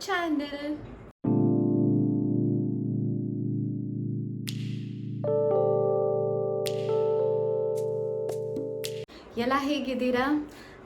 channel. ಎಲ್ಲ ಹೇಗಿದ್ದೀರಾ?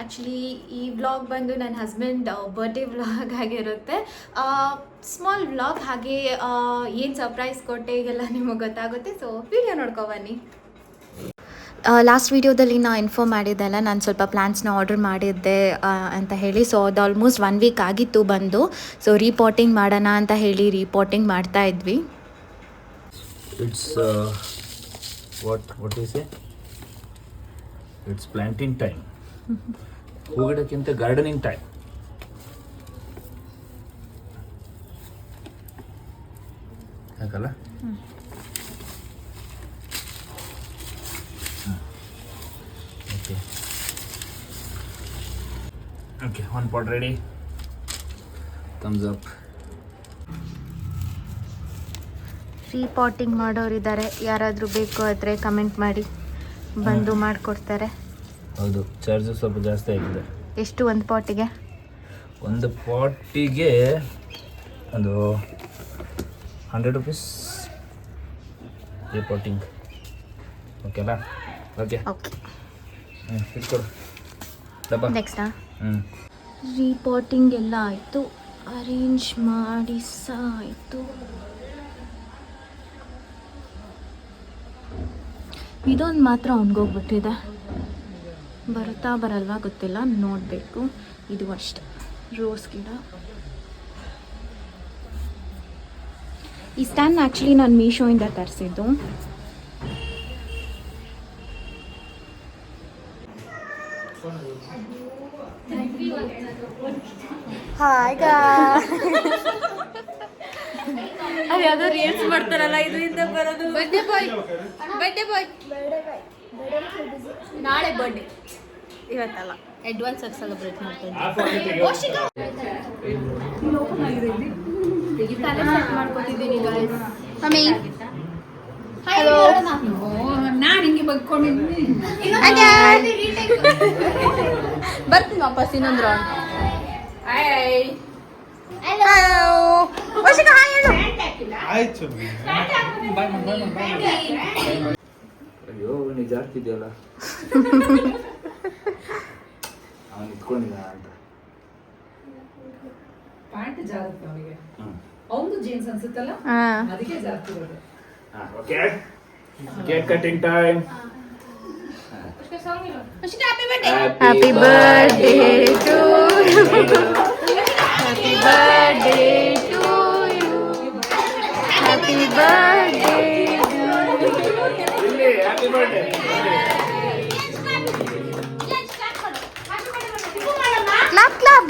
Actually ಈ ವ್ಲಾಗ್ ಬಂದು ನನ್ನ ಹಸ್ಬೆಂಡ್ ಬರ್ಡೇ ವ್ಲಾಗ್ ಆಗಿರುತ್ತೆ. ಸ್ಮಾಲ್ ವ್ಲಾಗ್, ಹಾಗೆ ಏನು ಸರ್ಪ್ರೈಸ್ ಕೊಟ್ಟೆ ಈಗೆಲ್ಲ ನಿಮಗೆ ಗೊತ್ತಾಗುತ್ತೆ. So video ನೋಡ್ಕೊಬನ್ನಿ. ಲಾಸ್ಟ್ ವೀಡಿಯೋದಲ್ಲಿ ನಾನು ಇನ್ಫಾರ್ಮ್ ಮಾಡಿದ್ದೆಲ್ಲ, ನಾನು ಸ್ವಲ್ಪ ಪ್ಲ್ಯಾಂಟ್ಸ್ನ ಆರ್ಡರ್ ಮಾಡಿದ್ದೆ ಅಂತ ಹೇಳಿ. ಸೊ ಅದು ಆಲ್ಮೋಸ್ಟ್ 1 ವೀಕ್ ಆಗಿತ್ತು ಬಂದು. ಸೊ ರೀಪಾಟಿಂಗ್ ಮಾಡೋಣ ಅಂತ ಹೇಳಿ ರೀಪಾಟಿಂಗ್ ಮಾಡ್ತಾ ಇದ್ವಿ. It's what is it? It's planting time. ಹೂಗಿಡಕ್ಕಿಂತ ಗಾರ್ಡನಿಂಗ್ ಟೈಮ್. ಯಾಕಲ್ಲ? Okay, one pot ready. Thumbs up. Repotting ಮಾಡೋರಿದ್ದಾರೆ, ಯಾರಾದರೂ ಬೇಕು ಆದರೆ ಕಮೆಂಟ್ ಮಾಡಿ, ಬಂದು ಮಾಡಿಕೊಡ್ತಾರೆ. ಹೌದು, ಚಾರ್ಜು ಸ್ವಲ್ಪ ಜಾಸ್ತಿ ಆಗಿದೆ. ಎಷ್ಟು ಒಂದು ಪಾಟಿಗೆ? ಒಂದು ಪಾಟಿಗೆ ಒಂದು 100 rupees ರೀಪಾಟಿಂಗ್. ಓಕೆನಾ? ಓಕೆ ಓಕೆ, ಇಟ್ಕೊಡು ಡಬ್ಬ. ನೆಕ್ಸ್ಟಾ? ರೀಪಾಟಿಂಗ್ ಎಲ್ಲ ಆಯಿತು, ಅರೇಂಜ್ ಮಾಡಿ ಸಾಯಿತು. ಇದೊಂದು ಮಾತ್ರ ಅವನಿಗೋಗ್ಬಿಟ್ಟಿದೆ, ಬರುತ್ತಾ ಬರಲ್ವಾ ಗೊತ್ತಿಲ್ಲ, ನೋಡಬೇಕು. ಇದು ಅಷ್ಟೆ, ರೋಸ್ ಗಿಡ. ಈ ಸ್ಟ್ಯಾಂಡ್ ಆ್ಯಕ್ಚುಲಿ ನಾನು ಮೀಶೋಯಿಂದ ತರಿಸಿದ್ದು. ಹಾಯ್ ಅದು ಯಾವುದೋ ರೀಲ್ಸ್ ಮಾಡ್ತಾರಲ್ಲ, ಇದರಿಂದ ಬರೋದು. Birthday boy, birthday boy. ನಾಳೆ ಬರ್ಡೇ, ಇವತ್ತಲ್ಲ, ಅಡ್ವಾನ್ಸ್ ಆಗಿ ಸೆಲೆಬ್ರೇಟ್ ಮಾಡ್ತಾ ಇದ್ದೀನಿ. ಮಾಡ್ಕೊತಿದ್ದೀನಿ ಗಾಯ್ಸ್. Mummy hello. ನಾನು ಹಿಂಗೆ ಬಗ್ಕೊಂಡಿದ್ದೀನಿ, ಬರ್ತೀನಿ ವಾಪಸ್ ಇನ್ನೊಂದು ರೌಂಡ್. ಅಯ್ಯೋ ನಿಜ ಆಗ್ತಿದ್ಯಲ್ಲ. ಅವನು ಇಟ್ಕೊಂಡಿದ್ದ ಅಂತ ಪ್ಯಾಂಟ್ ಜಾರುತ್ತೆ ಅವನಿಗೆ. ಅವನು ಜೀನ್ಸ್ ಅನ್ಸುತ್ತಲ್ಲ, ಅದಕ್ಕೆ ಜಾಸ್ತಿ ಬರುತ್ತೆ. Okay, cake cutting time. Happy birthday to you, happy birthday to you, happy birthday ಇಲ್ಲಿ ಹ್ಯಾಪಿ ಬರ್ಡೇ. ಕ್ಲಾಪ್ ಕ್ಲಾಪ್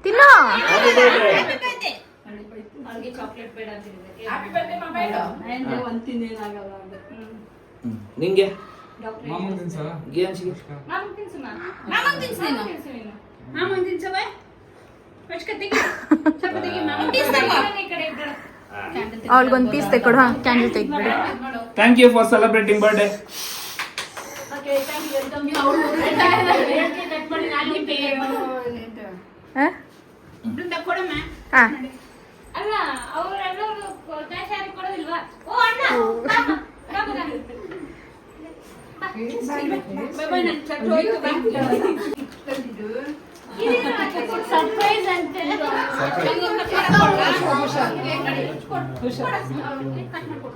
ತಿನ್ನೋ. Happy birthday. ನಿಂಗೆ ಅವಳಿಗೊಂದು ಪೀಸ್ ತೆಕೊಡು. ಕ್ಯಾಂಡಲ್ ತೆಗ್ಬಿಡು. Thank you for celebrating birthday.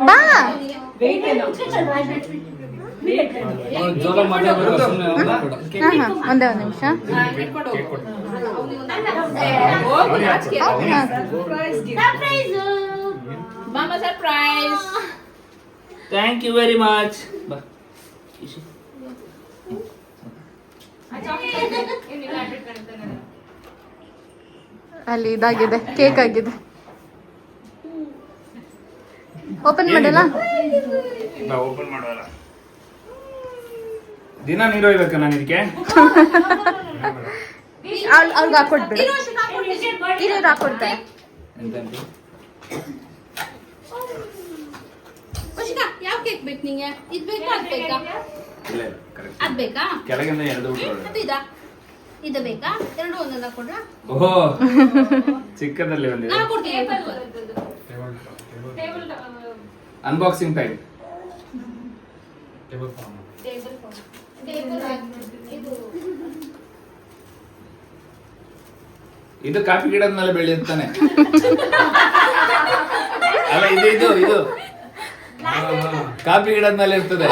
ಬಾ. ಒಂದೇ ಒಂದು ನಿಮಿಷ. Thank you very much. ಅಲ್ಲಿ ಇದಾಗಿದೆ, ಕೇಕ್ ಆಗಿದೆ. ಓಪನ್ ಮಾಡಲ್ಲ? ಓಪನ್ ಮಾಡೋಲ್ಲ. ದಿನ ನೀರು ಒಯ್ಬೇಕಾ ನಾನು ಇದಕ್ಕೆ? ಅವ್ರಿಗೆ ಹಾಕೊಟ್ಬಿಡು, ನೀರು ಹಾಕೊಡ್ತಾರೆ. ಯಾವ ಕೇಕ್ ಬೇಕು ನಿಂಗೆ? ಇದು ಬೇಕಾ, ಅದು ಬೇಕಾ? ಇಲ್ಲ, ಕರೆಕ್ಟ್. ಅದು ಬೇಕಾ? ಕೆಳಗಿಂದ ಎರಡು ಊಟ. ಇದು ಬೇಕಾ? ಎರಡು ಒಂದೊಂದು ಹಾಕೊಂಡ್ರ? ಓಹೋ ಚಿಕ್ಕದಲ್ಲಿ ಒಂದಿದೆ. ನಾನು ಕೊಡ್ತೀನಿ. Unboxing time. ಇದು ಕಾಫಿ ಗಿಡದ ಮೇಲೆ ಬೆಳೆಯುತ್ತಾನೆ. ಅಲ್ಲ ಇದು ಕಾಫಿ ಗಿಡದ ಮೇಲೆ ಇರ್ತದೆ.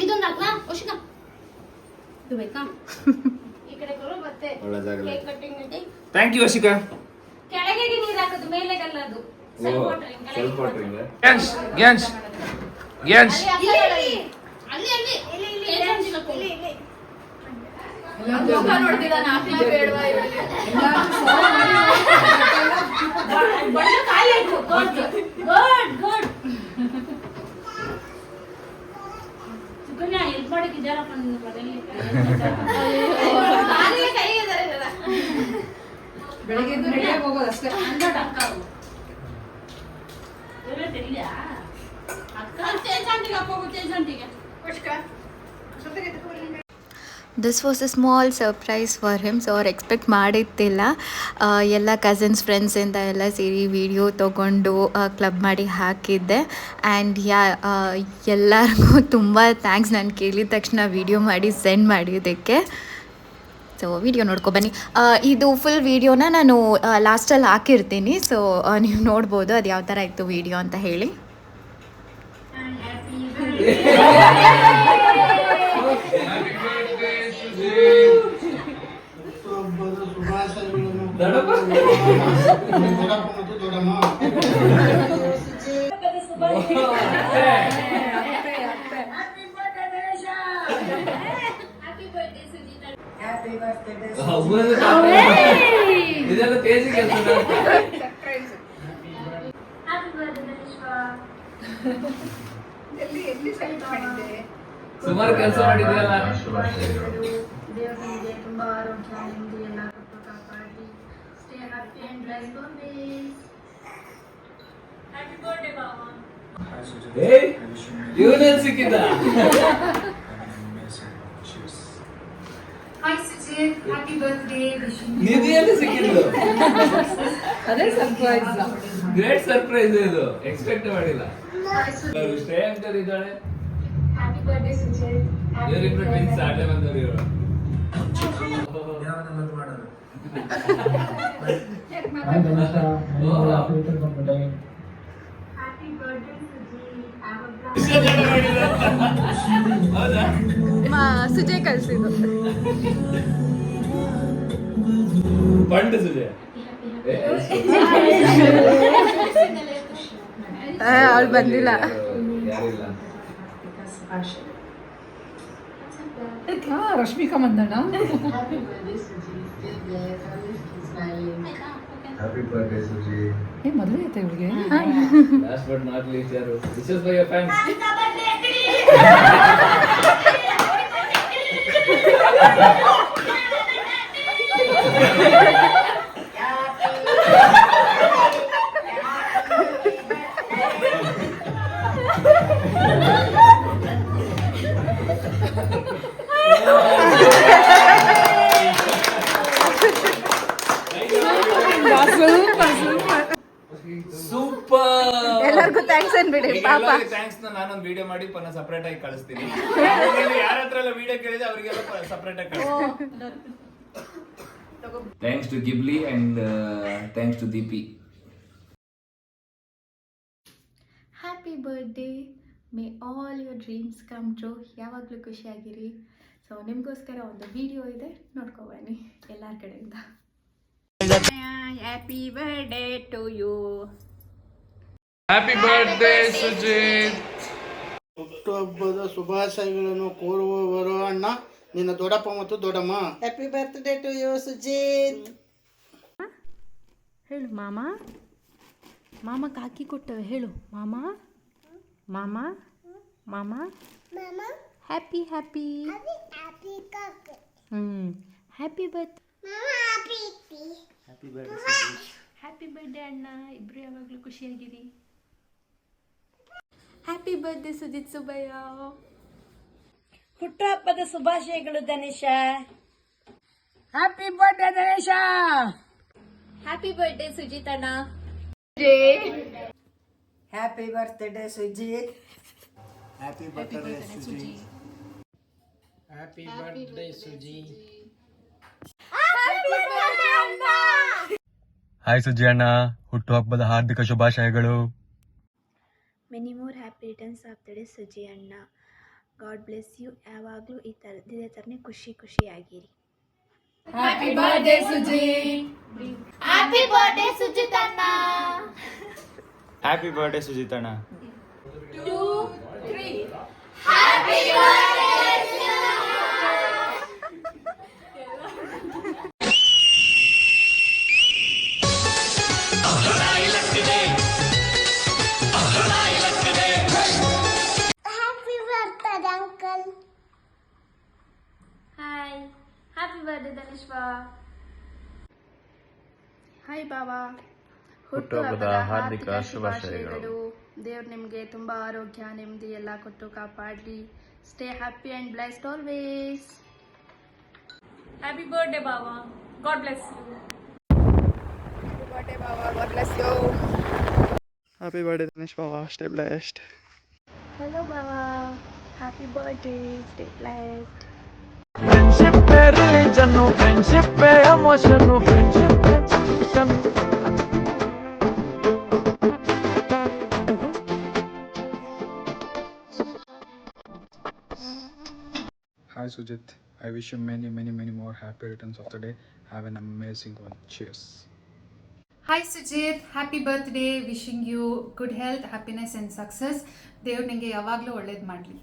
ಇದೊಂದು ಹಾಕ್ಲಾ? ವಶಿಕಾ? ಇದು ಬೇಕಾ? ಒಳ್ಳೆ ಜಾಗ. Thank you Vashika. ಕೆಳಗೆ ನೀರು ಹಾಕೋದು ಮೇಲೆಗಲ್ಲ ಅದು. ಸ್ವಲ್ಪ ಗ್ಯಾನ್ಸ್ ಅಲ್ಲಿ ನೋಡ್ತಿದ್ದಾನೆ ಹಾಕ್ಲಾ ಬೇಡವಾ ಇವಳಿಗೆ. ಗುಡ್ ಸುಕನ್ಯಾ ಹೆಲ್ಪ್ ಮಾಡಿದ್ದಾರಪ್ಪ ನಿನ್ನ ಮನೆಯಲ್ಲಿ. ಬೆಳಗ್ಗೆ ಎದ್ದು ರೆಡಿಯಾಗಿ ಹೋಗೋದು ಅಷ್ಟೇ. This was a small surprise for him. So ಅವ್ರು ಎಕ್ಸ್ಪೆಕ್ಟ್ ಮಾಡಿದ್ದಿಲ್ಲ. ಎಲ್ಲ ಕಸಿನ್ಸ್ ಫ್ರೆಂಡ್ಸಿಂದ ಎಲ್ಲ ಸೇರಿ ವಿಡಿಯೋ ತೊಗೊಂಡು ಕ್ಲಬ್ ಮಾಡಿ ಹಾಕಿದ್ದೆ. ಆ್ಯಂಡ್ ಎಲ್ಲರಿಗೂ ತುಂಬ ಥ್ಯಾಂಕ್ಸ್ ನಾನು ಕೇಳಿದ ತಕ್ಷಣ ವಿಡಿಯೋ ಮಾಡಿ ಸೆಂಡ್ ಮಾಡಿದ್ದಕ್ಕೆ. ಸೊ ವಿಡಿಯೋ ನೋಡ್ಕೊ ಬನ್ನಿ. ಇದು ಫುಲ್ ವಿಡಿಯೋನ ನಾನು ಲಾಸ್ಟಲ್ಲಿ ಹಾಕಿರ್ತೀನಿ. ಸೊ ನೀವು ನೋಡ್ಬೋದು ಅದು ಯಾವ ಥರ ಇತ್ತು ವಿಡಿಯೋ ಅಂತ ಹೇಳಿ. ಇದೆಲ್ಲ ತೇಜಿ ಕೆಲಸ. ಸುಮಾರು ಕೆಲಸ ಮಾಡಿದ್ಯಲ್ಲ. ದೇವರಿಗೆ ತುಂಬಾ ಆರೋಗ್ಯ ನೆಮ್ಮದಿ ಎಲ್ಲ ಕೊಟ್ಟು ಕಾಪಾಡಿ. Stay happy and life happy birthday ಬಾವಾ. ಇವನಲ್ಲಿ ಸಿಕ್ಕಿದ್ದ. Hi Sujit, happy birthday. ನಿಧಿಯಲ್ಲಿ ಸಿಕ್ಕಿದ್ದು. ಅದೇ ಸರ್ಪ್ರೈಸ್. ಗ್ರೇಟ್ ಸರ್ಪ್ರೈಸ್ ಇದು. ಎಕ್ಸ್ಪೆಕ್ಟ್ ಮಾಡಿಲ್ಲ. ಸ್ಟೇ ಅಂತ ಇದ್ದಾಳೆ. Happy birthday Sujit. ಇವರಿಬ್ರು ಟ್ವಿನ್ಸ್ ಆಟೆ ಬಂದವರು ಇವರು. Happy birthday Sujit. ಹೌದಾ? ಸುಜಯ್ ಕಳಿಸಿದ್ದು. ಬಂಡ್ ಸುಜಯ್. ಅವ್ಳು ಬಂದಿಲ್ಲ. ಯಾರಿಲ್ಲ. Rashmika Mandanna. Happy birthday, Suji. ಮದುವೆ ಆಯ್ತಾ ಇವಳಿಗೆ? Last but not least, ಯಾರು? This is for your fans. Super. ಎಲ್ಲರಿಗೂ ಥ್ಯಾಂಕ್ಸ್ ಅನ್ಬಿಡಿ ಪಾಪ. ಥ್ಯಾಂಕ್ಸ್ ನಾನೊಂದು ವಿಡಿಯೋ ಮಾಡಿ ಪುನಃ ಸಪರೇಟ್ ಆಗಿ ಕಳಿಸ್ತೀನಿ. ಯಾರ ಹತ್ರ ಎಲ್ಲ ವಿಡಿಯೋ ಕೇಳಿದೆ ಅವರಿಗೆಲ್ಲ ಸಪರೇಟ್ ಆಗಿ ಕಳಿಸ್ತೀನಿ. Thanks to Ghibli and thanks to Deepi. Happy birthday. May all your dreams come true. ಯಾವಾಗಲೂ ಖುಷಿಯಾಗಿರಿ. ಸೊ ನಿಮಗೋಸ್ಕರ ಒಂದು ವಿಡಿಯೋ ಇದೆ, ನೋಡ್ಕೊಬನ್ನಿ ಎಲ್ಲರ ಕಡೆಯಿಂದ. Happy birthday to you. Happy birthday Sujit. ಹುಟ್ಟುಹಬ್ಬದ ಶುಭಾಶಯಗಳನ್ನು ಕೋರುವವರು ಅಣ್ಣ, ನಿನ್ನ ದೊಡ್ಡಪ್ಪ ಮತ್ತು ದೊಡ್ಡಮ್ಮ. Happy birthday to you Sujit. ಹೇಳು ಮಾಮ. ಮಾಮ ಕಾಕಿ ಕೊಟ್ಟವೆ ಹೇಳು. ಮಾಮ ಮಾಮ ಮಾಮ happy happy. Happy birth happy birthday ಅಣ್ಣ. ಇಬ್ರು ಯಾವಾಗಲೂ ಖುಷಿಯಾಗಿರಿ. Happy birthday Sujit Subbaiah. ಹುಟ್ಟುಹಬ್ಬದ ಶುಭಾಶಯಗಳು Dhanesha. Happy birthday Ganesha. Happy birthday Sujit ಅಣ್ಣ. Happy birthday Sujit. Happy birthday Suji. Happy birthday Suji. Hi Suji ಅಣ್ಣ, ಹುಟ್ಟುಹಬ್ಬದ ಹಾರ್ದಿಕ ಶುಭಾಶಯಗಳು. Many more happy returns of the day Suji ಅಣ್ಣ. God bless you. ಯಾವಾಗಲೂ ಇದೇ ಥರನೇ ಖುಷಿಯಾಗಿರಿ. Happy birthday Suji. Happy birthday Sujit ಅಣ್ಣ. ಹ್ಯಾಪಿ ಬರ್ಡೇ ಸುಜಿತ್ ಅಣ್ಣ. ಹಾಯ್, ಹ್ಯಾಪಿ ಬರ್ಡೇ ಧನೇಶ್ವಾ. ಹಾಯ್ ಬಾವಾ, ಹುಟ್ಟುಹಬ್ಬದ ಹಾರ್ದಿಕ ಶುಭಾಶಯಗಳು. ದೇವ್ರು ನಿಮಗೆ ತುಂಬ ಆರೋಗ್ಯ ನೆಮ್ಮದಿ ಎಲ್ಲ ಕೊಟ್ಟು ಕಾಪಾಡಲಿ. Stay happy and blessed always. Happy birthday ಬಾವಾ, ಗಾಡ್ ಬ್ಲೆಸ್ ಯು. ಬರ್ಡೇ ಬಾವಾ, God bless you. Happy birthday Dhanesh ಬಾವಾ, ಸ್ಟೇ ಬ್ಲೆಸ್ಡ್. ಹಲೋ ಬಾವಾ, happy birthday, stay blessed. Friendship religion, friendship emotion, friendship Hi Sujit, I wish you many more happy returns of the day. Have an amazing one. Cheers. Hi Sujit, happy birthday. Wishing you good health, happiness and success. ದೇವ್ರು ನಿಮಗೆ ಯಾವಾಗಲೂ ಒಳ್ಳೇದು ಮಾಡಲಿ.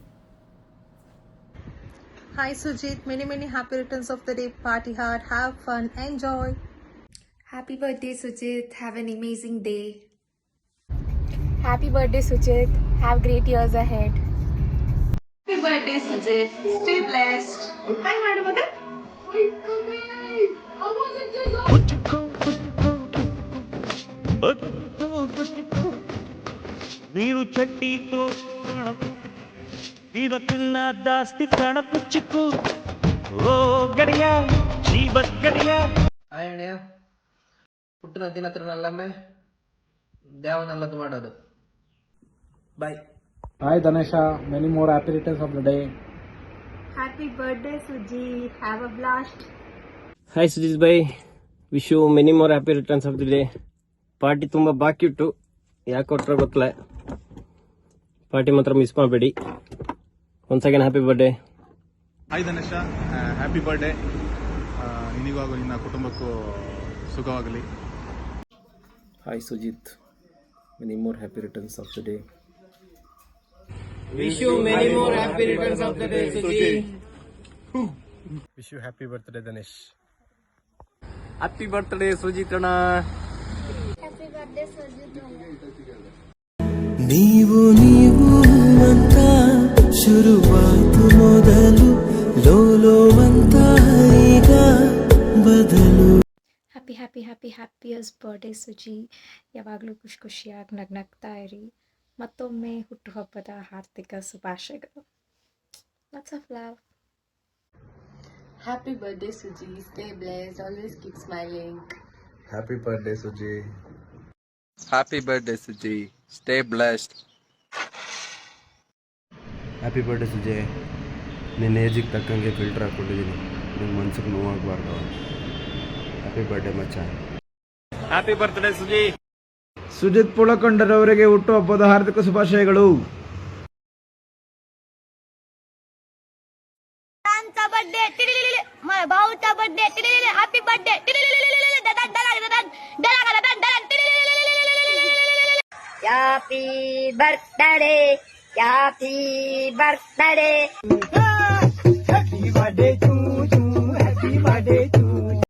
Hi Sujit, many happy returns of the day. Party hard, have fun, enjoy. Happy birthday Sujit, have an amazing day. Happy birthday Sujit, have great years ahead. Happy birthday Sujit, stay blessed. Hi madam. ನೀರು ಚಟ್ಟಿತು ನೀರಕ್ಕಿಲ್ಲ ಜಾಸ್ತಿ ಪ್ರಾಣ ಕುಚ್ಚಿಕ್ಕು. ಓ ಗಡಿಯ ಜೀವತ್ ಗಡಿಯ. Hi ಅಣ್ಣ, ಹುಟ್ಟಿನ ದಿನ ನಲ್ಲಮ್ಮೆ ದೇವನಲ್ಲದು ಮಾಡೋದು. ಬಾಯ್. Hi Dhanesha, many more happy returns of the day. Happy birthday Suji, have a blast. Hi Sujith bye, wish you many more happy returns of the day. Party ತುಂಬ ಬಾಕಿ ಇಟ್ಟು ಯಾಕೆ ಕೊಟ್ಟರೆ ಗೊತ್ತಿಲ್ಲ. ಪಾರ್ಟಿ ಮಾತ್ರ ಮಿಸ್ ಮಾಡಬೇಡಿ. Once again happy birthday. Hi Dhanesha, happy birthday. ನಿನಗೂ ಹಾಗೂ ನಿನ್ನ ಕುಟುಂಬಕ್ಕೂ ಸುಖವಾಗಲಿ. Hi Sujit, many more happy returns of the day. Wish you many more happy returns of the day Suji. Wish you happy birthday Dhanesh. Happy birthday Sujit ಅಣ್ಣ. Happy birthday Suji. ನೀವು ಅಂತ ಶುರುವಾಯ್ತು ಮೊದಲು, ಲೋಲೋ ಅಂತ ಈಗ ಬದಲು. Happiest birthday suji. ಯಾವಾಗಲೂ ಖುಷಿಯಾಗಿ ನಗ್ನಗ್ತಾ ಇರಿ. ಮತ್ತೊಮ್ಮೆ ಹುಟ್ಟುಹಬ್ಬದ ಹಾರ್ದಿಕ ಶುಭಾಶಯಗಳು. Lots of love. Happy birthday Suji, stay blessed, always keep smiling. Happy birthday Suji. Happy birthday Suji, stay blessed. Happy birthday Sujay. ನಿನ್ನ ಏಜಿಗೆ ತಕ್ಕಂಗೆ ಫಿಲ್ಟರ್ ಹಾಕ್ಕೊಂಡಿದ್ದೀನಿ, ನಿನ್ನ ಮನ್ಸಿಗೆ ನೋವಾಗಬಾರ್ದು. ಹ್ಯಾಪಿ ಬರ್ಡೇ ಮಚ್ಚ. Happy birthday Suji. ಸುಜಿತ್ ಪುಳಕೊಂಡರವರಿಗೆ ಹುಟ್ಟುಹಬ್ಬದ ಹಾರ್ದಿಕ ಶುಭಾಶಯಗಳು. Happy birthday. Happy birthday.